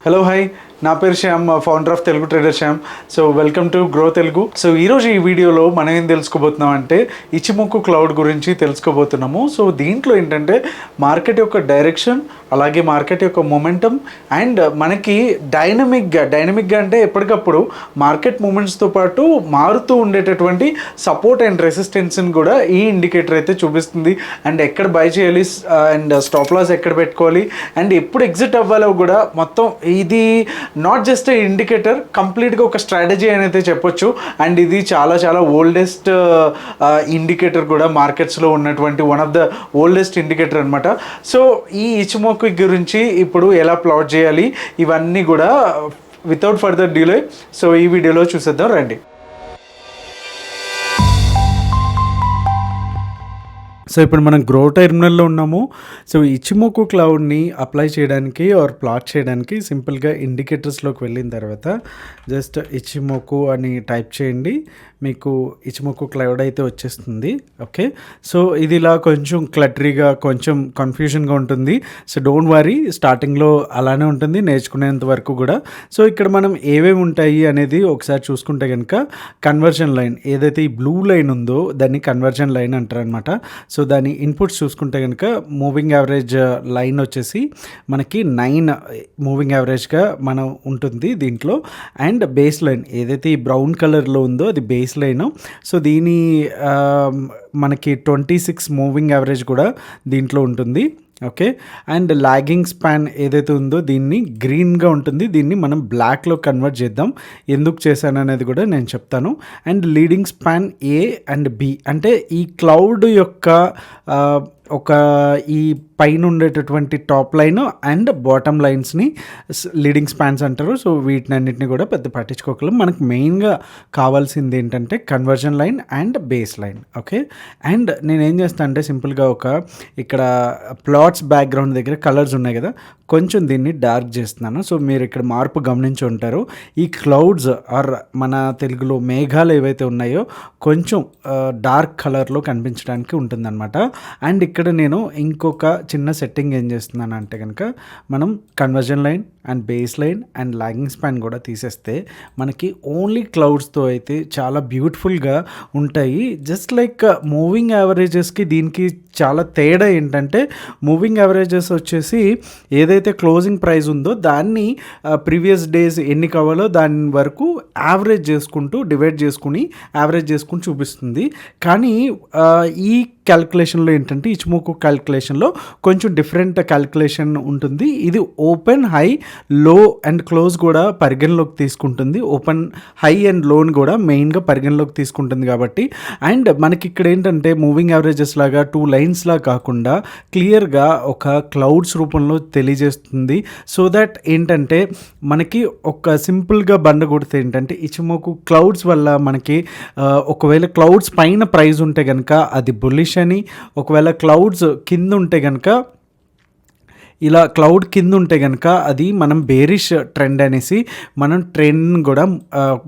Hello hi, నా పేరు Shyam, founder of Telugu trader Shyam. So welcome to grow Telugu. So ఈరోజు ఈ వీడియోలో మనం ఏం తెలుసుకోబోతున్నాం అంటే ఇచిమోకు క్లౌడ్ గురించి తెలుసుకోబోతున్నాము. సో దీంట్లో ఏంటంటే మార్కెట్ యొక్క డైరెక్షన్, అలాగే మార్కెట్ యొక్క మొమెంటమ్ అండ్ మనకి డైనమిక్గా అంటే ఎప్పటికప్పుడు మార్కెట్ మూమెంట్స్తో పాటు మారుతూ ఉండేటటువంటి సపోర్ట్ అండ్ రెసిస్టెన్స్ని కూడా ఈ ఇండికేటర్ అయితే చూపిస్తుంది. అండ్ ఎక్కడ బై చేయాలి అండ్ స్టాప్ లాస్ ఎక్కడ పెట్టుకోవాలి అండ్ ఎప్పుడు ఎగ్జిట్ అవ్వాలో కూడా మొత్తం ఇది నాట్ జస్ట్ ఇండికేటర్, కంప్లీట్గా ఒక స్ట్రాటజీ అని అయితే చెప్పొచ్చు. అండ్ ఇది చాలా చాలా ఓల్డెస్ట్ ఇండికేటర్ కూడా మార్కెట్స్లో ఉన్నటువంటి one of the oldest indicator అనమాట. సో ఈ ఇచిమోకు గురించి ఇప్పుడు ఎలా ప్లాట్ చేయాలి ఇవన్నీ కూడా వితౌట్ ఫర్దర్ డిలే సో ఈ వీడియోలో చూసేద్దాం రండి. సో ఇప్పుడు మనం గ్రో టెర్మినల్లో ఉన్నాము. సో ఇచిమోకు క్లౌడ్ని అప్లై చేయడానికి ఆర్ ప్లాట్ చేయడానికి సింపుల్గా ఇండికేటర్స్లోకి వెళ్ళిన తర్వాత జస్ట్ ఇచిమోకు అని టైప్ చేయండి, మీకు ఇచిమోకు క్లౌడ్ అయితే వచ్చేస్తుంది. ఓకే, సో ఇది ఇలా కొంచెం క్లటరీగా కొంచెం కన్ఫ్యూజన్గా ఉంటుంది. సో డోంట్ వరీ, స్టార్టింగ్లో అలానే ఉంటుంది నేర్చుకునేంత వరకు కూడా. సో ఇక్కడ మనం ఏవేమి ఉంటాయి అనేది ఒకసారి చూసుకుంటే కనుక కన్వర్జన్ లైన్, ఏదైతే ఈ బ్లూ లైన్ ఉందో దాన్ని కన్వర్జన్ లైన్ అంటారనమాట. సో దాని ఇన్పుట్స్ చూసుకుంటే కనుక మూవింగ్ యావరేజ్ లైన్ వచ్చేసి మనకి 9 మూవింగ్ యావరేజ్గా మనం ఉంటుంది దీంట్లో. అండ్ బేస్ లైన్ ఏదైతే ఈ బ్రౌన్ కలర్లో ఉందో అది బేస్ లైన్. సో దీని మనకి 26 మూవింగ్ యావరేజ్ కూడా దీంట్లో ఉంటుంది. ఓకే, అండ్ లాగింగ్ స్పాన్ ఏదైతే ఉందో దీన్ని గ్రీన్గా ఉంటుంది, దీన్ని మనం బ్లాక్లో కన్వర్ట్ చేద్దాం. ఎందుకు చేశాను అనేది కూడా నేను చెప్తాను. And leading span A and B అంటే ఈ క్లౌడ్ యొక్క ఒక ఈ పైన ఉండేటటువంటి టాప్ లైన్ అండ్ బాటమ్ లైన్స్ని లీడింగ్ స్పాన్స్ అంటారు. సో వీటినన్నిటిని కూడా పెద్ద పట్టించుకోగలం. మనకు మెయిన్గా కావాల్సింది ఏంటంటే conversion line and base line. Okay, and నేనేం చేస్తాను అంటే సింపుల్గా ఒక ఇక్కడ ప్లాట్స్ బ్యాక్గ్రౌండ్ దగ్గర కలర్స్ ఉన్నాయి కదా, కొంచెం దీన్ని డార్క్ చేస్తున్నాను. సో మీరు ఇక్కడ మార్పు గమనించి ఉంటారు. ఈ క్లౌడ్స్ ఆర్ మన తెలుగులో మేఘాలు ఏవైతే ఉన్నాయో కొంచెం డార్క్ కలర్లో కనిపించడానికి ఉంటుందన్నమాట. అండ్ ఇక్కడ నేను ఇంకొక చిన్న సెట్టింగ్ ఏం చేస్తున్నాను అంటే కనుక మనం conversion line and base line and lagging span కూడా తీసేస్తే మనకి ఓన్లీ క్లౌడ్స్తో అయితే చాలా బ్యూటిఫుల్గా ఉంటాయి. జస్ట్ లైక్ మూవింగ్ యావరేజెస్కి దీనికి చాలా తేడా ఏంటంటే మూవింగ్ యావరేజెస్ వచ్చేసి ఏదైతే క్లోజింగ్ ప్రైస్ ఉందో దాన్ని ప్రీవియస్ డేస్ ఎన్ని కావాలో దాని వరకు యావరేజ్ చేసుకుంటూ డివైడ్ చేసుకుని యావరేజ్ చేసుకుని చూపిస్తుంది. కానీ ఈ క్యాల్కులేషన్లో ఏంటంటే ఇచిమోకు క్యాల్కులేషన్లో కొంచెం డిఫరెంట్ క్యాల్కులేషన్ ఉంటుంది. ఇది ఓపెన్, హై, లో అండ్ క్లోజ్ కూడా పరిగణలోకి తీసుకుంటుంది. ఓపెన్, హై అండ్ లోన్ కూడా మెయిన్గా పరిగణలోకి తీసుకుంటుంది కాబట్టి. అండ్ మనకి ఇక్కడ ఏంటంటే మూవింగ్ యావరేజెస్ లాగా 2 లైన్స్లా కాకుండా క్లియర్గా ఒక క్లౌడ్స్ రూపంలో తెలియజేస్తుంది. సో దట్ ఏంటంటే మనకి ఒక సింపుల్గా బండ కొడితే ఏంటంటే ఇచిమోకు క్లౌడ్స్ వల్ల మనకి ఒకవేళ క్లౌడ్స్ పైన ప్రైస్ ఉంటే కనుక అది బుల్లిష్ అని, ఒకవేళ క్లౌడ్స్ కింద ఉంటే కనుక ఇలా క్లౌడ్ కింద ఉంటే కనుక అది మనం బేరిష్ ట్రెండ్ అనేసి మనం ట్రెండ్ కూడా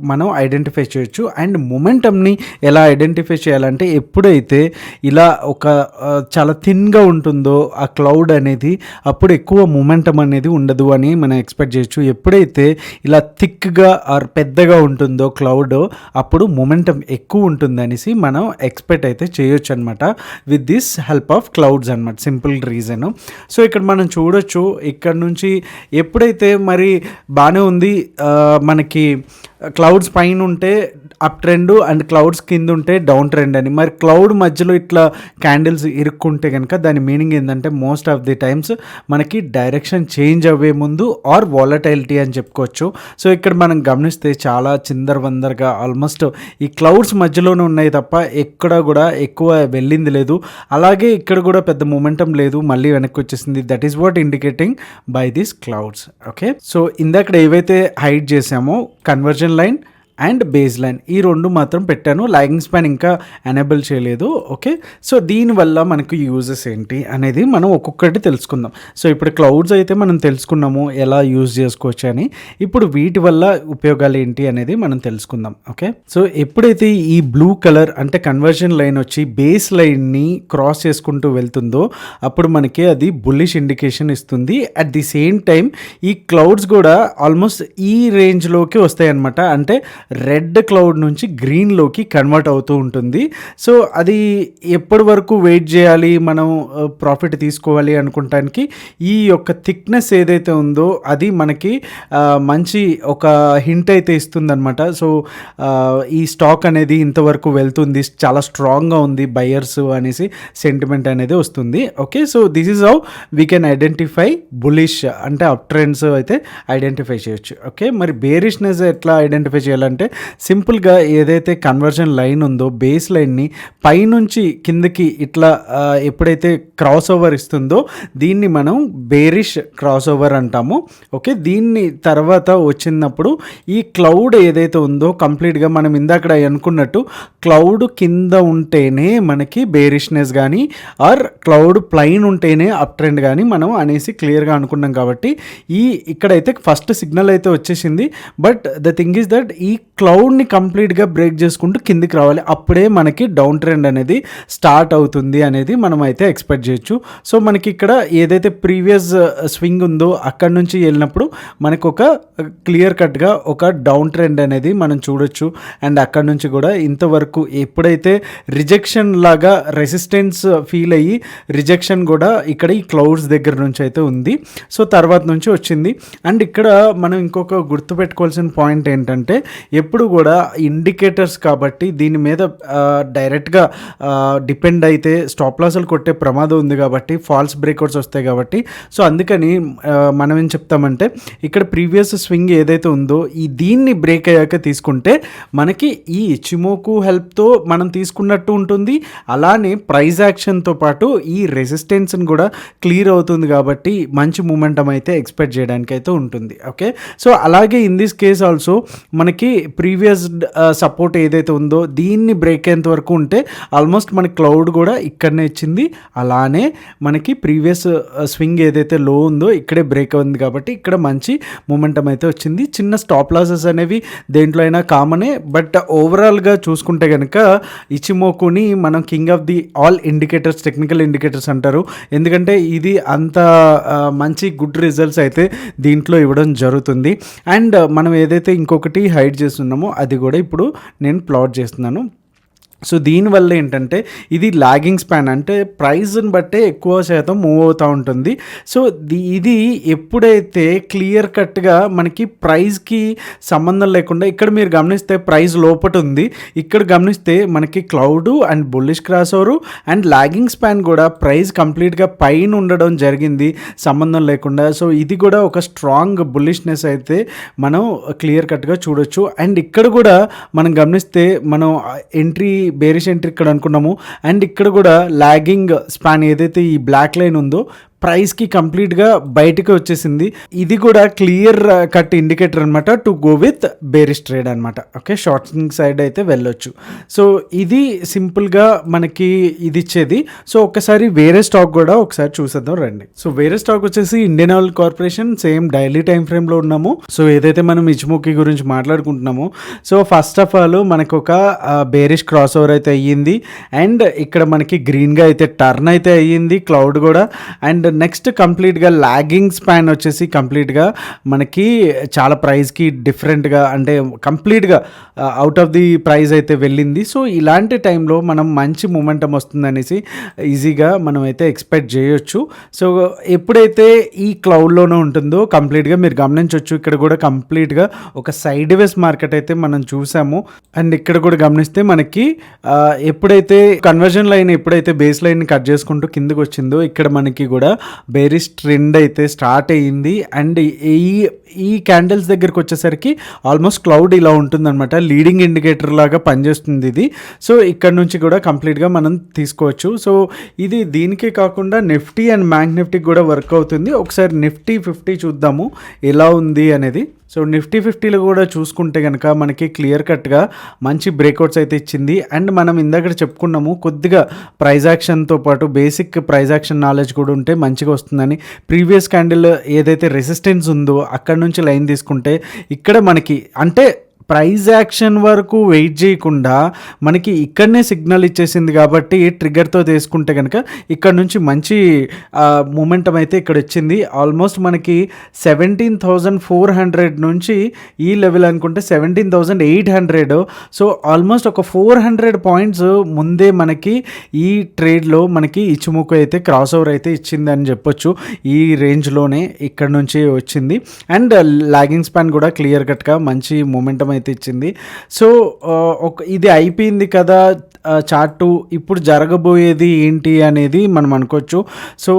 మనం ఐడెంటిఫై చేయొచ్చు. అండ్ మొమెంటమ్ని ఎలా ఐడెంటిఫై చేయాలంటే ఎప్పుడైతే ఇలా ఒక చాలా థిన్గా ఉంటుందో ఆ క్లౌడ్ అనేది అప్పుడు ఎక్కువ మొమెంటమ్ అనేది ఉండదు అని మనం ఎక్స్పెక్ట్ చేయొచ్చు. ఎప్పుడైతే ఇలా థిక్గా ఆర్ పెద్దగా ఉంటుందో క్లౌడ్ అప్పుడు మొమెంటమ్ ఎక్కువ ఉంటుంది అనేసి మనం ఎక్స్పెక్ట్ అయితే చేయొచ్చు అనమాట with this help of clouds అనమాట. Simple reason. సో ఇక్కడ మనం చూడొచ్చు ఇక్కడ నుంచి ఎప్పుడైతే మరి బాగానే ఉంది మనకి క్లౌడ్స్ పైన ఉంటే అప్ ట్రెండ్ అండ్ క్లౌడ్స్ కింద ఉంటే డౌన్ ట్రెండ్ అని. మరి క్లౌడ్ మధ్యలో ఇట్లా క్యాండిల్స్ ఇరుక్కుంటే కనుక దాని మీనింగ్ ఏంటంటే మోస్ట్ ఆఫ్ ది టైమ్స్ మనకి డైరెక్షన్ చేంజ్ అవ్వే ముందు ఆర్ వాలటైలిటీ అని చెప్పుకోవచ్చు. సో ఇక్కడ మనం గమనిస్తే చాలా చిందరవందరగా ఆల్మోస్ట్ ఈ క్లౌడ్స్ మధ్యలోనే ఉన్నాయి తప్ప ఎక్కడ కూడా ఎక్కువ వెళ్ళింది లేదు. అలాగే ఇక్కడ కూడా పెద్ద మొమెంటం లేదు, మళ్ళీ వెనక్కి వచ్చేసింది. That is what indicating by these clouds. Okay, so ఇందాక ఏవైతే హైడ్ చేసామో conversion line and base line ఈ 2 మాత్రం పెట్టాను. లాగింగ్ స్పాన్ ఇంకా ఎనేబుల్ చేయలేదు. ఓకే. సో దీనివల్ల మనకు యూజెస్ ఏంటి అనేది మనం ఒక్కొక్కటి తెలుసుకుందాం. సో ఇప్పుడు క్లౌడ్స్ అయితే మనం తెలుసుకున్నాము ఎలా యూజ్ చేసుకోవచ్చు అని. ఇప్పుడు వీటి వల్ల ఉపయోగాలు ఏంటి అనేది మనం తెలుసుకుందాం. ఓకే. సో ఎప్పుడైతే ఈ బ్లూ కలర్ అంటే కన్వర్జన్ లైన్ వచ్చి బేస్ లైన్ని క్రాస్ చేసుకుంటూ వెళ్తుందో అప్పుడు మనకి అది బుల్లిష్ ఇండికేషన్ ఇస్తుంది. అట్ ది సేమ్ టైం ఈ క్లౌడ్స్ కూడా ఆల్మోస్ట్ ఈ రేంజ్లోకి వస్తాయి అన్నమాట. అంటే రెడ్ క్లౌడ్ నుంచి గ్రీన్లోకి కన్వర్ట్ అవుతూ ఉంటుంది. సో అది ఎప్పటి వరకు వెయిట్ చేయాలి మనం ప్రాఫిట్ తీసుకోవాలి అనుకుంటానికి ఈ యొక్క థిక్నెస్ ఏదైతే ఉందో అది మనకి మంచి ఒక హింట్ అయితే ఇస్తుందన్నమాట. సో ఈ స్టాక్ అనేది ఇంతవరకు వెళ్తుంది, చాలా స్ట్రాంగ్గా ఉంది బయర్స్ అనేసి సెంటిమెంట్ అనేది వస్తుంది. Okay. So this is how we can identify bullish అంటే అప్ ట్రెండ్స్ అయితే ఐడెంటిఫై చేయొచ్చు. ఓకే. మరి బేరిష్నెస్ ఎట్లా ఐడెంటిఫై చేయాలంటే సింపుల్గా ఏదైతే కన్వర్జన్ లైన్ ఉందో బేస్ లైన్ని పైనుంచి కిందకి ఇట్లా ఎప్పుడైతే క్రాస్ ఓవర్ ఇస్తుందో దీన్ని మనం బేరిష్ క్రాస్ ఓవర్ అంటాము. ఓకే. దీన్ని తర్వాత వచ్చినప్పుడు ఈ క్లౌడ్ ఏదైతే ఉందో కంప్లీట్గా మనం ఇందాక అనుకున్నట్టు క్లౌడ్ కింద ఉంటేనే మనకి బేరిష్నెస్ కానీ ఆర్ క్లౌడ్ ప్లైన్ ఉంటేనే అప్ ట్రెండ్ కానీ మనం అనేసి క్లియర్గా అనుకున్నాం. కాబట్టి ఇక్కడైతే ఫస్ట్ సిగ్నల్ అయితే వచ్చేసింది. But the thing is that ఈ క్లౌడ్ని కంప్లీట్గా బ్రేక్ చేసుకుంటూ కిందికి రావాలి, అప్పుడే మనకి డౌన్ ట్రెండ్ అనేది స్టార్ట్ అవుతుంది అనేది మనం అయితే ఎక్స్పెక్ట్ చేయొచ్చు. సో మనకి ఇక్కడ ఏదైతే ప్రీవియస్ స్వింగ్ ఉందో అక్కడ నుంచి వెళ్ళినప్పుడు మనకు ఒక క్లియర్ కట్గా ఒక డౌన్ ట్రెండ్ అనేది మనం చూడొచ్చు. అండ్ అక్కడ నుంచి కూడా ఇంతవరకు ఎప్పుడైతే రిజెక్షన్ లాగా రెసిస్టెన్స్ ఫీల్ అయ్యి రిజెక్షన్ కూడా ఇక్కడ ఈ క్లౌడ్స్ దగ్గర నుంచి అయితే ఉంది. సో తర్వాత నుంచి వచ్చింది. అండ్ ఇక్కడ మనం ఇంకొక గుర్తుపెట్టుకోవాల్సిన పాయింట్ ఏంటంటే ఎప్పుడు కూడా ఇండికేటర్స్ కాబట్టి దీని మీద డైరెక్ట్గా డిపెండ్ అయితే స్టాప్ లాస్లు కొట్టే ప్రమాదం ఉంది కాబట్టి ఫాల్స్ బ్రేక్అవుట్స్ వస్తాయి కాబట్టి. సో అందుకని మనం ఏం చెప్తామంటే ఇక్కడ ప్రీవియస్ స్వింగ్ ఏదైతే ఉందో దీన్ని బ్రేక్ అయ్యాక తీసుకుంటే మనకి ఈ ఇచిమోకు హెల్ప్తో మనం తీసుకున్నట్టు ఉంటుంది. అలానే ప్రైస్ యాక్షన్తో పాటు ఈ రెసిస్టెన్స్ని కూడా క్లియర్ అవుతుంది కాబట్టి మంచి మూమెంటం అయితే ఎక్స్పెక్ట్ చేయడానికి అయితే ఉంటుంది. ఓకే. సో అలాగే ఇన్ దిస్ కేస్ ఆల్సో మనకి ప్రీవియస్ సపోర్ట్ ఏదైతే ఉందో దీన్ని బ్రేక్ అయ్యేంత వరకు ఉంటే ఆల్మోస్ట్ మనకి క్లౌడ్ కూడా ఇక్కడనే ఇచ్చింది. అలానే మనకి ప్రీవియస్ స్వింగ్ ఏదైతే లో ఉందో ఇక్కడే బ్రేక్ ఉంది కాబట్టి ఇక్కడ మంచి మూమెంటం అయితే వచ్చింది. చిన్న స్టాప్ లాసెస్ అనేవి దేంట్లో అయినా కామనే. బట్ ఓవరాల్గా చూసుకుంటే కనుక ఇచిమోకుని మనం king of the all indicators technical indicators అంటారు. ఎందుకంటే ఇది అంత మంచి గుడ్ రిజల్ట్స్ అయితే దీంట్లో ఇవ్వడం జరుగుతుంది. అండ్ మనం ఏదైతే ఇంకొకటి హైడ్ చేస్తున్నామో అది కూడా ఇప్పుడు నేను ప్లాట్ చేస్తున్నాను. సో దీనివల్ల ఏంటంటే ఇది లాగింగ్ స్పాన్ అంటే ప్రైస్ని బట్టే ఎక్కువ శాతం మూవ్ అవుతూ ఉంటుంది. సో ఇది ఎప్పుడైతే క్లియర్ కట్గా మనకి ప్రైస్కి సంబంధం లేకుండా ఇక్కడ మీరు గమనిస్తే ప్రైస్ లోపట ఉంది, ఇక్కడ గమనిస్తే మనకి cloud and bullish crossover and lagging span కూడా ప్రైస్ కంప్లీట్గా పైన ఉండడం జరిగింది సంబంధం లేకుండా. సో ఇది కూడా ఒక స్ట్రాంగ్ బుల్లిష్నెస్ అయితే మనం క్లియర్ కట్గా చూడొచ్చు. అండ్ ఇక్కడ కూడా మనం గమనిస్తే మనం ఎంట్రీ బేరిష్ ఎంట్రీ ఇక్కడ అనుకున్నాము. అండ్ ఇక్కడ కూడా లాగింగ్ స్పాన్ ఏదైతే ఈ బ్లాక్ లైన్ ఉందో ప్రైస్కి కంప్లీట్గా బయటకు వచ్చేసింది. ఇది కూడా క్లియర్ కట్ ఇండికేటర్ అనమాట to go with bearish trade అనమాట. ఓకే. షార్టింగ్ సైడ్ అయితే వెళ్ళొచ్చు. సో ఇది సింపుల్గా మనకి ఇది ఇచ్చేది. సో ఒకసారి వేరే స్టాక్ కూడా ఒకసారి చూసేద్దాం రండి. సో వేరే స్టాక్ వచ్చేసి Indian oil corporation. Same daily time ఫ్రేమ్లో ఉన్నాము. సో ఏదైతే మనం ఇచిమోకి గురించి మాట్లాడుకుంటున్నామో సో ఫస్ట్ ఆఫ్ ఆల్ మనకు ఒక బేరిష్ క్రాస్ ఓవర్ అయితే అయ్యింది. అండ్ ఇక్కడ మనకి గ్రీన్గా అయితే టర్న్ అయితే అయ్యింది క్లౌడ్ కూడా. అండ్ నెక్స్ట్ కంప్లీట్గా లాగింగ్ స్పాన్ వచ్చేసి కంప్లీట్గా మనకి చాలా ప్రైస్కి డిఫరెంట్గా అంటే కంప్లీట్గా అవుట్ ఆఫ్ ది ప్రైస్ అయితే వెళ్ళింది. సో ఇలాంటి టైంలో మనం మంచి మూమెంటం వస్తుందనేసి ఈజీగా మనం అయితే ఎక్స్పెక్ట్ చేయొచ్చు. సో ఎప్పుడైతే ఈ క్లౌడ్లోనే ఉంటుందో కంప్లీట్గా మీరు గమనించవచ్చు ఇక్కడ కూడా కంప్లీట్గా ఒక సైడ్ వేస్ మార్కెట్ అయితే మనం చూసాము. అండ్ ఇక్కడ కూడా గమనిస్తే మనకి ఎప్పుడైతే కన్వర్జన్ లైన్ ఎప్పుడైతే బేస్ లైన్ కట్ చేసుకుంటూ కిందకి వచ్చిందో ఇక్కడ మనకి కూడా బేరిష్ ట్రెండ్ అయితే స్టార్ట్ అయ్యింది. అండ్ ఈ క్యాండిల్స్ దగ్గరికి వచ్చేసరికి ఆల్మోస్ట్ క్లౌడ్ ఇలా ఉంటుందన్నమాట. లీడింగ్ ఇండికేటర్ లాగా పనిచేస్తుంది ఇది. సో ఇక్కడ నుంచి కూడా కంప్లీట్గా మనం తీసుకోవచ్చు. సో ఇది దీనికే కాకుండా నిఫ్టీ అండ్ బ్యాంక్ నిఫ్టీకి కూడా వర్క్ అవుతుంది. ఒకసారి నిఫ్టీ 50 చూద్దాము ఎలా ఉంది అనేది. సో సో నిఫ్టీ 50లో కూడా చూసుకుంటే కనుక మనకి క్లియర్ కట్గా మంచి బ్రేక్అవుట్స్ అయితే ఇచ్చింది. అండ్ మనం ఇందాక చెప్పుకున్నాము కొద్దిగా ప్రైజ్ యాక్షన్తో పాటు బేసిక్ ప్రైజ్ యాక్షన్ నాలెడ్జ్ కూడా ఉంటే మంచిగా వస్తుందని. ప్రీవియస్ క్యాండిల్ ఏదైతే రెసిస్టెన్స్ ఉందో అక్కడ నుంచి లైన్ తీసుకుంటే ఇక్కడ మనకి అంటే ప్రైజ్ యాక్షన్ వరకు వెయిట్ చేయకుండా మనకి ఇక్కడనే సిగ్నల్ ఇచ్చేసింది కాబట్టి ట్రిగ్గర్తో తీసుకుంటే కనుక ఇక్కడ నుంచి మంచి మూమెంటం అయితే ఇక్కడ వచ్చింది. ఆల్మోస్ట్ మనకి 17,400 నుంచి ఈ లెవెల్ అనుకుంటే 17,800. సో ఆల్మోస్ట్ ఒక 400 పాయింట్స్ ముందే మనకి ఈ ట్రేడ్లో మనకి ఇచిమోకు అయితే క్రాస్ ఓవర్ అయితే ఇచ్చింది అని చెప్పొచ్చు. ఈ రేంజ్లోనే ఇక్కడ నుంచి వచ్చింది. అండ్ లాగింగ్ స్పాన్ కూడా క్లియర్ కట్గా మంచి మూమెంటం అయితే ఇచ్చింది. సో ఇది అయిపోయింది కదా చార్టు, ఇప్పుడు జరగబోయేది ఏంటి అనేది మనం అనుకోవచ్చు. సో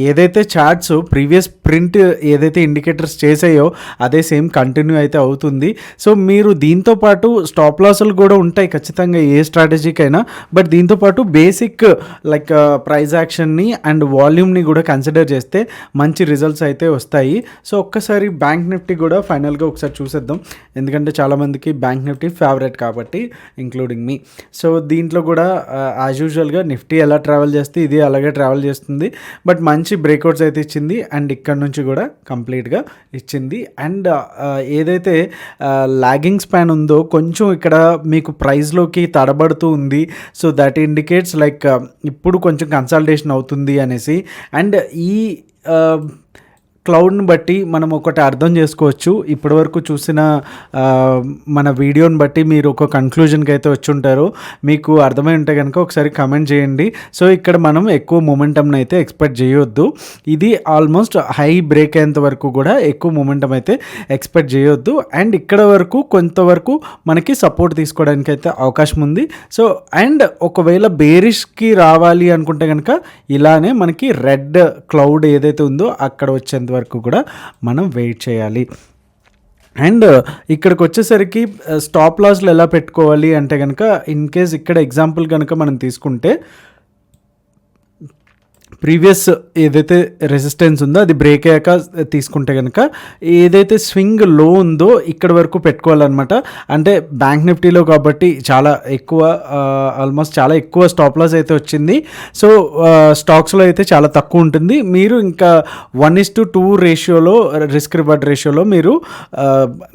ఏదైతే చార్ట్స్ ప్రీవియస్ ప్రింట్ ఏదైతే ఇండికేటర్స్ చేసాయో అదే సేమ్ కంటిన్యూ అయితే అవుతుంది. సో మీరు దీంతో పాటు స్టాప్ లాసులు కూడా ఉంటాయి ఖచ్చితంగా ఏ స్ట్రాటజీకైనా. బట్ దీంతో పాటు బేసిక్ లైక్ ప్రైజ్ యాక్షన్ని అండ్ వాల్యూమ్ని కూడా కన్సిడర్ చేస్తే మంచి రిజల్ట్స్ అయితే వస్తాయి. సో ఒక్కసారి బ్యాంక్ నిఫ్టీ కూడా ఫైనల్గా ఒకసారి చూసేద్దాం, ఎందుకంటే చాలామందికి బ్యాంక్ నిఫ్టీ ఫేవరెట్ కాబట్టి, ఇంక్లూడింగ్ మీ. సో దీంట్లో కూడా యాజ్ యూజువల్గా నిఫ్టీ ఎలా ట్రావెల్ చేస్తే ఇది అలాగే ట్రావెల్ చేస్తుంది. బట్ మంచి బ్రేక్అవుట్స్ అయితే ఇచ్చింది అండ్ ఇక్కడ నుంచి కూడా కంప్లీట్గా ఇచ్చింది. అండ్ ఏదైతే లాగింగ్ స్పాన్ ఉందో కొంచెం ఇక్కడ మీకు ప్రైస్లోకి తడబడుతూ ఉంది. సో దట్ ఇండికేట్స్ లైక్ ఇప్పుడు కొంచెం కన్సల్టేషన్ అవుతుంది అనేసి. అండ్ ఈ క్లౌడ్ని బట్టి మనం ఒకటి అర్థం చేసుకోవచ్చు. ఇప్పటివరకు చూసిన మన వీడియోని బట్టి మీరు ఒక కన్క్లూజన్కి అయితే వచ్చి ఉంటారు. మీకు అర్థమై ఉంటే కనుక ఒకసారి కమెంట్ చేయండి. సో ఇక్కడ మనం ఎక్కువ మూమెంటంని అయితే ఎక్స్పెక్ట్ చేయొద్దు. ఇది ఆల్మోస్ట్ హై బ్రేక్ అయ్యేంత వరకు కూడా ఎక్కువ మూమెంటం అయితే ఎక్స్పెక్ట్ చేయొద్దు. అండ్ ఇక్కడ వరకు కొంతవరకు మనకి సపోర్ట్ తీసుకోవడానికి అయితే అవకాశం ఉంది. సో అండ్ ఒకవేళ బేరిష్కి రావాలి అనుకుంటే కనుక ఇలానే మనకి రెడ్ క్లౌడ్ ఏదైతే ఉందో అక్కడ వచ్చేంత వరకు కూడా మనం వెయిట్ చేయాలి. అండ్ ఇక్కడికి వచ్చేసరికి స్టాప్ లాస్లు ఎలా పెట్టుకోవాలి అంటే కనుక ఇన్ కేస్ ఇక్కడ ఎగ్జాంపుల్ కనుక మనం తీసుకుంటే ప్రీవియస్ ఏదైతే రెసిస్టెన్స్ ఉందో అది బ్రేక్ అయ్యాక తీసుకుంటే కనుక ఏదైతే స్వింగ్ లో ఉందో ఇక్కడ వరకు పెట్టుకోవాలన్నమాట. అంటే బ్యాంక్ నిఫ్టీలో కాబట్టి చాలా ఎక్కువ ఆల్మోస్ట్ చాలా ఎక్కువ స్టాప్ లాస్ అయితే వచ్చింది. సో స్టాక్స్లో అయితే చాలా తక్కువ ఉంటుంది. మీరు ఇంకా 1:2 రేషియోలో రిస్క్ రివార్డ్ రేషియోలో మీరు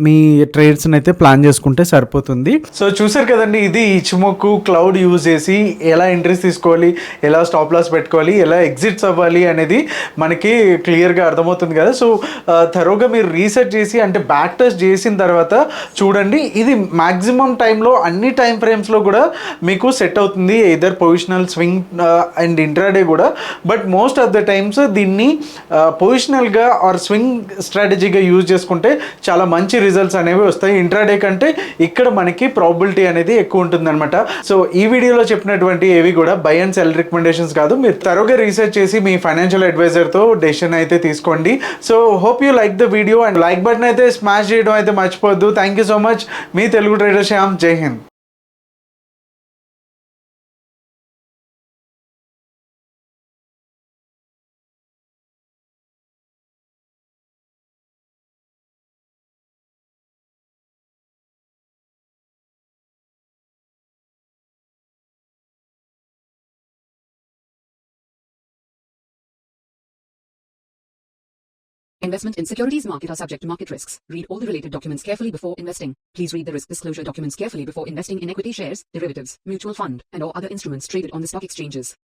మీ ట్రేడ్స్ని అయితే ప్లాన్ చేసుకుంటే సరిపోతుంది. సో చూసారు కదండి, ఇది ఇచిమోకు క్లౌడ్ యూజ్ చేసి ఎలా ఎంట్రీస్ తీసుకోవాలి, ఎలా స్టాప్ లాస్ పెట్టుకోవాలి, ఎలా ఎగ్జిట్స్ అవ్వాలి అనేది మనకి క్లియర్గా అర్థమవుతుంది కదా. సో థరోగా మీరు రీసెర్చ్ చేసి అంటే బ్యాక్ టెస్ట్ చేసిన తర్వాత చూడండి. ఇది మ్యాక్సిమం టైంలో అన్ని టైం ఫ్రేమ్స్లో కూడా మీకు సెట్ అవుతుంది, either positional, swing and intraday కూడా. But most of the times దీన్ని పొజిషనల్గా ఆర్ స్వింగ్ స్ట్రాటజీగా యూజ్ చేసుకుంటే చాలా మంచి రిజల్ట్స్ అనేవి వస్తాయి. ఇంట్రాడే కంటే ఇక్కడ మనకి ప్రాబిలిటీ అనేది ఎక్కువ ఉంటుంది అనమాట. సో ఈ వీడియోలో చెప్పినటువంటి ఏవి కూడా బై అండ్ సెల్ రికమెండేషన్స్ కాదు. మీరు థరోగా రీసెర్చ్ చేసి మీ ఫైనాన్షియల్ అడ్వైజర్తో డెసిషన్ అయితే తీసుకోండి. So hope you like the video and like button అయితే స్మాష్ చేయడం అయితే మర్చిపోవద్దు. Thank you so much. Me Telugu trader Shyam. జై Hind. Investment in securities market are subject to market risks. Read all the related documents carefully before investing. Please read the risk disclosure documents carefully before investing in equity shares, derivatives, mutual fund, and or other instruments traded on the stock exchanges.